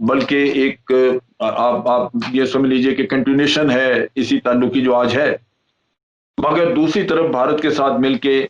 بلکہ ایک آپ یہ سمجھ لیجئے کہ کنٹینیوشن ہے اسی تعلق کی جو آج ہے، مگر دوسری طرف بھارت کے ساتھ مل کے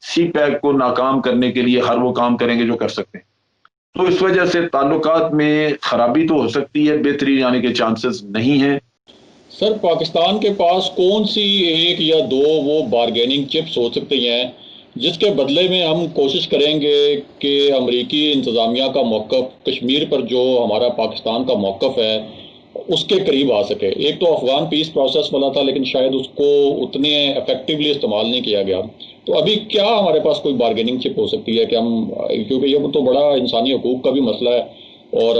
سی پیک کو ناکام کرنے کے لیے ہر وہ کام کریں گے جو کر سکتے ہیں۔ تو اس وجہ سے تعلقات میں خرابی تو ہو سکتی ہے، بہتری آنے کے چانسز نہیں ہیں۔ سر پاکستان کے پاس کون سی ایک یا دو وہ بارگیننگ چپس ہو سکتی ہیں جس کے بدلے میں ہم کوشش کریں گے کہ امریکی انتظامیہ کا موقف کشمیر پر جو ہمارا پاکستان کا موقف ہے اس کے قریب آ سکے؟ ایک تو افغان پیس پروسیس والا تھا لیکن شاید اس کو اتنے افیکٹولی استعمال نہیں کیا گیا، تو ابھی کیا ہمارے پاس کوئی بارگیننگ چپ ہو سکتی ہے کہ ہم، کیونکہ یہ تو بڑا انسانی حقوق کا بھی مسئلہ ہے اور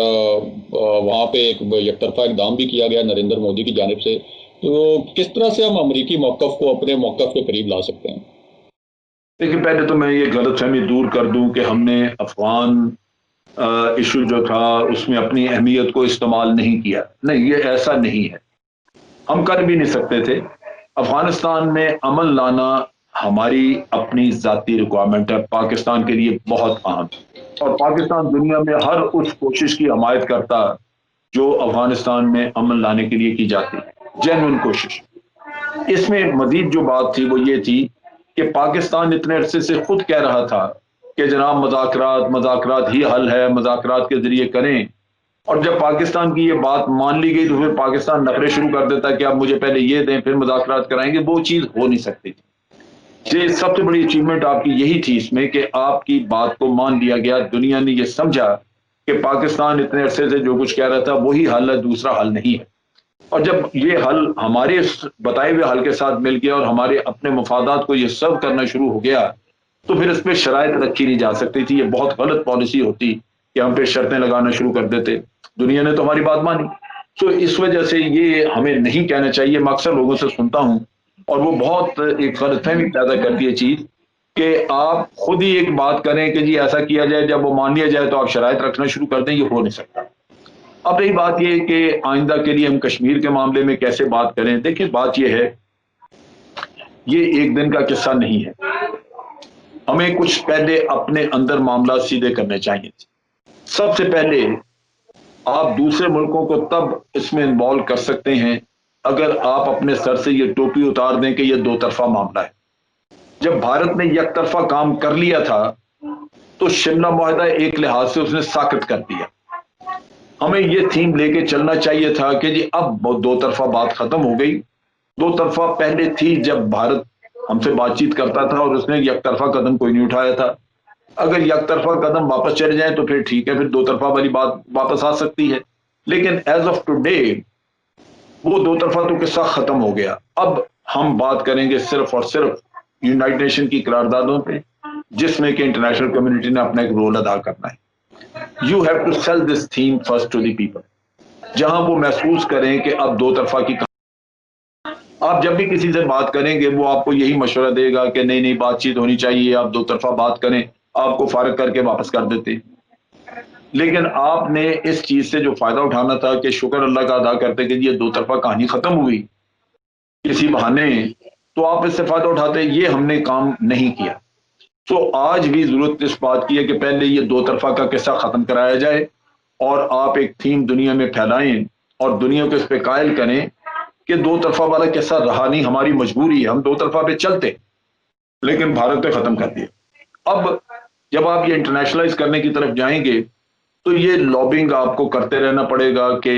وہاں پہ ایک یک طرفہ اقدام بھی کیا گیا نریندر مودی کی جانب سے، تو کس طرح سے ہم امریکی موقف کو اپنے موقف کے قریب لا سکتے ہیں؟ دیکھیں، پہلے تو میں یہ غلط فہمی دور کر دوں کہ ہم نے افغان ایشو جو تھا اس میں اپنی اہمیت کو استعمال نہیں کیا، نہیں، یہ ایسا نہیں ہے، ہم کر بھی نہیں سکتے تھے۔ افغانستان میں امن لانا ہماری اپنی ذاتی ریکوائرمنٹ ہے، پاکستان کے لیے بہت اہم، اور پاکستان دنیا میں ہر اس کوشش کی حمایت کرتا جو افغانستان میں امن لانے کے لیے کی جاتی ہے، جینوئن کوشش۔ اس میں مزید جو بات تھی وہ یہ تھی کہ پاکستان اتنے عرصے سے خود کہہ رہا تھا کہ جناب مذاکرات مذاکرات ہی حل ہے، مذاکرات کے ذریعے کریں، اور جب پاکستان کی یہ بات مان لی گئی تو پھر پاکستان نخرے شروع کر دیتا کہ آپ مجھے پہلے یہ دیں پھر مذاکرات کرائیں گے، وہ چیز ہو نہیں سکتی تھی۔ یہ سب سے بڑی اچیومنٹ آپ کی یہی تھی اس میں کہ آپ کی بات کو مان لیا گیا، دنیا نے یہ سمجھا کہ پاکستان اتنے عرصے سے جو کچھ کہہ رہا تھا وہی حل ہے، دوسرا حل نہیں ہے۔ اور جب یہ حل ہمارے بتائے ہوئے حل کے ساتھ مل گیا اور ہمارے اپنے مفادات کو یہ سب کرنا شروع ہو گیا تو پھر اس پہ شرائط رکھی نہیں جا سکتی تھی، یہ بہت غلط پالیسی ہوتی کہ ہم پہ شرطیں لگانا شروع کر دیتے۔ دنیا نے تو ہماری بات مانی، تو اس وجہ سے یہ ہمیں نہیں کہنا چاہیے۔ میں اکثر لوگوں سے سنتا ہوں اور وہ بہت ایک غلط فہمی پیدا کرتی ہے چیز کہ آپ خود ہی ایک بات کریں کہ جی ایسا کیا جائے، جب وہ مان لیا جائے تو آپ شرائط رکھنا شروع کر دیں، یہ ہو نہیں سکتا۔ اب رہی بات یہ کہ آئندہ کے لیے ہم کشمیر کے معاملے میں کیسے بات کریں، دیکھیں بات یہ ہے، یہ ایک دن کا قصہ نہیں ہے، ہمیں کچھ پہلے اپنے اندر معاملات سیدھے کرنے چاہیے۔ سب سے پہلے آپ دوسرے ملکوں کو تب اس میں انوالو کر سکتے ہیں اگر آپ اپنے سر سے یہ ٹوپی اتار دیں کہ یہ دو طرفہ معاملہ ہے۔ جب بھارت نے یک طرفہ کام کر لیا تھا تو شملہ معاہدہ ایک لحاظ سے اس نے ساقط کر دیا۔ ہمیں یہ تھیم لے کے چلنا چاہیے تھا کہ جی اب دو طرفہ بات ختم ہو گئی، دو طرفہ پہلے تھی جب بھارت ہم سے بات چیت کرتا تھا اور اس نے یک طرفہ قدم کوئی نہیں اٹھایا تھا، اگر یک طرفہ قدم واپس چلے جائیں تو پھر ٹھیک ہے، پھر دو طرفہ والی بات واپس آ سکتی ہے، لیکن ایز آف ٹوڈے وہ دو طرفہ تو قصہ ختم ہو گیا۔ اب ہم بات کریں گے صرف اور صرف یونائٹڈ نیشن کی قراردادوں پہ، جس میں کہ انٹرنیشنل کمیونٹی نے اپنا ایک رول ادا کرنا ہے۔ You have to sell this theme first to the people، جہاں وہ محسوس کریں کہ اب دو طرفہ کی آپ جب بھی کسی سے بات کریں گے وہ آپ کو یہی مشورہ دے گا کہ نہیں بات چیت ہونی چاہیے، آپ دو طرفہ بات کریں، آپ کو فارغ کر کے واپس کر دیتے۔ لیکن آپ نے اس چیز سے جو فائدہ اٹھانا تھا کہ شکر اللہ کا ادا کرتے کہ یہ دو طرفہ کہانی ختم ہوئی کسی بہانے، تو آپ اس سے فائدہ اٹھاتے، یہ ہم نے کام نہیں کیا۔ تو آج بھی ضرورت اس بات کی ہے کہ پہلے یہ دو طرفہ کا قصہ ختم کرایا جائے اور آپ ایک تھیم دنیا میں پھیلائیں اور دنیا کو اس پہ قائل کریں کہ دو طرفہ والا قصہ رہا نہیں، ہماری مجبوری ہے، ہم دو طرفہ پہ چلتے لیکن بھارت نے ختم کر دیا۔ اب جب آپ یہ انٹرنیشنلائز کرنے کی طرف جائیں گے تو یہ لابنگ آپ کو کرتے رہنا پڑے گا کہ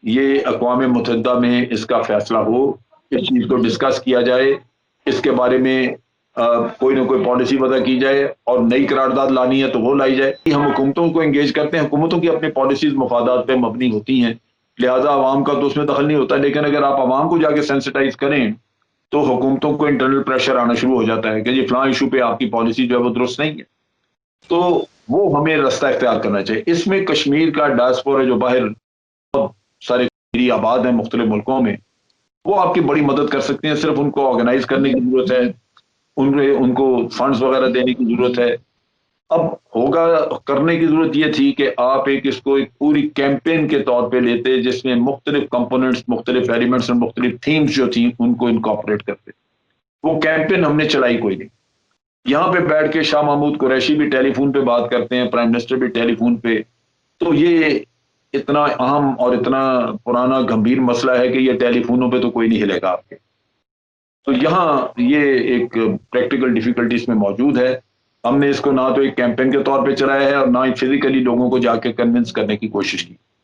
یہ اقوام متحدہ میں اس کا فیصلہ ہو، اس چیز کو ڈسکس کیا جائے، اس کے بارے میں کوئی نہ کوئی پالیسی وضع کی جائے، اور نئی قرارداد لانی ہے تو وہ لائی جائے۔ ہم حکومتوں کو انگیج کرتے ہیں، حکومتوں کی اپنی پالیسیز مفادات پہ مبنی ہوتی ہیں، لہذا عوام کا تو اس میں دخل نہیں ہوتا، لیکن اگر آپ عوام کو جا کے سینسٹائز کریں تو حکومتوں کو انٹرنل پریشر آنا شروع ہو جاتا ہے کہ جی فلاں ایشو پہ آپ کی پالیسی جو ہے وہ درست نہیں ہے، تو وہ ہمیں رستہ اختیار کرنا چاہیے۔ اس میں کشمیر کا ڈائسپورا جو باہر سارے کشمیری آباد ہیں مختلف ملکوں میں، وہ آپ کی بڑی مدد کر سکتے ہیں، صرف ان کو آرگنائز کرنے کی ضرورت ہے، ان کو فنڈز وغیرہ دینے کی ضرورت ہے۔ اب ہوگا کرنے کی ضرورت یہ تھی کہ آپ اس کو ایک پوری کیمپین کے طور پہ لیتے جس میں مختلف کمپوننٹس، مختلف ایلیمنٹس اور مختلف تھیمز جو تھیں ان کو انکارپوریٹ کرتے۔ وہ کیمپین ہم نے چلائی کوئی نہیں۔ یہاں پہ بیٹھ کے شاہ محمود قریشی بھی ٹیلی فون پہ بات کرتے ہیں، پرائم منسٹر بھی ٹیلی فون پہ، تو یہ اتنا اہم اور اتنا پرانا گمبھیر مسئلہ ہے کہ یہ ٹیلی فونوں پہ تو کوئی نہیں ہلے گا آپ کے. تو یہاں یہ ایک پریکٹیکل ڈیفیکلٹی اس میں موجود ہے. ہم نے اس کو نہ تو ایک کیمپین کے طور پہ چلایا ہے اور نہ ہی فزیکلی لوگوں کو جا کے کنونس کرنے کی کوشش کی.